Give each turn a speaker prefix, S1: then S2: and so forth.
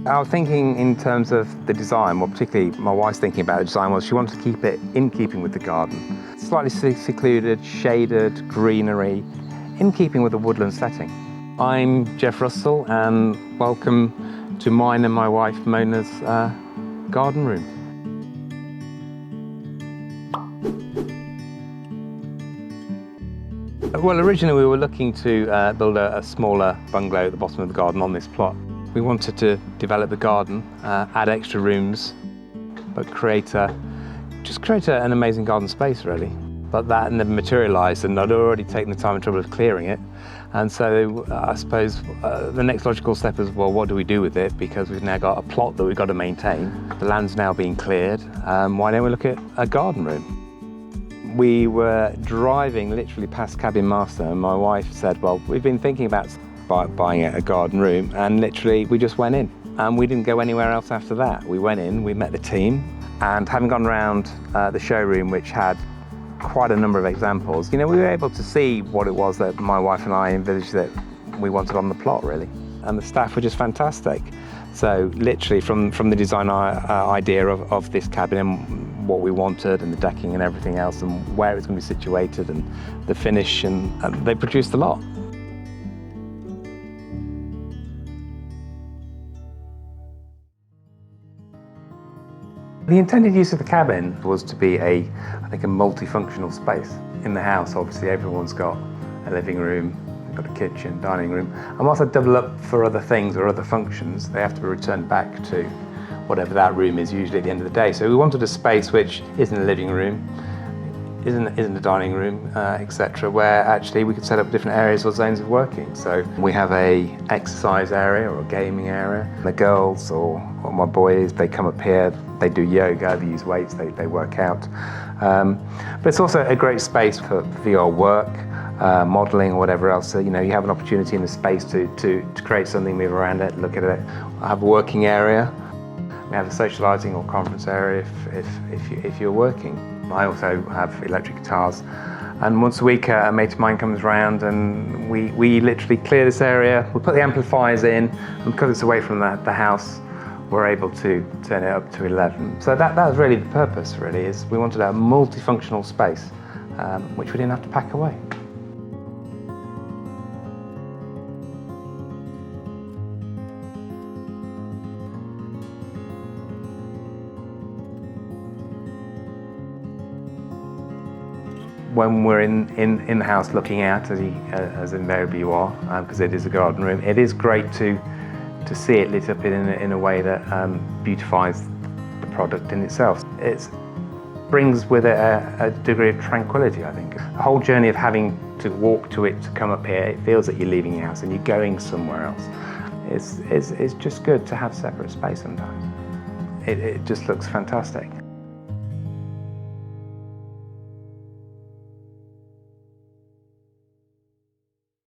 S1: I was thinking in terms of the design, well, particularly my wife's thinking about the design was she wanted to keep it in keeping with the garden. Slightly secluded, shaded, greenery, in keeping with the woodland setting. I'm Geoff Russell and welcome to mine and my wife Mona's garden room. Well, originally we were looking to build a smaller bungalow at the bottom of the garden on this plot. We wanted to develop the garden, add extra rooms, but just create an amazing garden space really. But that never materialised, and I'd already taken the time and trouble of clearing it. And so I suppose the next logical step is, well, what do we do with it? Because we've now got a plot that we've got to maintain. The land's now being cleared. Why don't we look at a garden room? We were driving literally past Cabin Master, and my wife said, well, we've been thinking about buying a garden room, and literally we just went in. And we didn't go anywhere else after that. We went in, we met the team, and having gone around the showroom, which had quite a number of examples, we were able to see what it was that my wife and I envisaged that we wanted on the plot, really. And the staff were just fantastic. So literally from the design idea of this cabin and what we wanted and the decking and everything else and where it's going to be situated and the finish, and they produced a lot. The intended use of the cabin was to be I think a multifunctional space. In the house, obviously, everyone's got a living room, they've got a kitchen, dining room, and once they double up for other things or other functions, they have to be returned back to whatever that room is, usually at the end of the day. So we wanted a space which isn't a living room, isn't a dining room, etc., where actually we could set up different areas or zones of working. So we have a exercise area or a gaming area. The girls or my boys, they come up here, they do yoga, they use weights, they work out. But it's also a great space for your work, modelling or whatever else. So, you have an opportunity in the space to create something, move around it, look at it. I have a working area. We have a socialising or conference area if you're working. I also have electric guitars, and once a week a mate of mine comes round and we literally clear this area, we put the amplifiers in, and because it's away from the house, we're able to turn it up to 11. So that was really the purpose, really, is we wanted a multifunctional space, which we didn't have to pack away. When we're in the house looking out, as invariably you are, because it is a garden room, it is great to see it lit up in a way that beautifies the product in itself. It brings with it a degree of tranquility, I think. The whole journey of having to walk to it to come up here, it feels that you're leaving your house and you're going somewhere else. It's just good to have separate space sometimes. It just looks fantastic.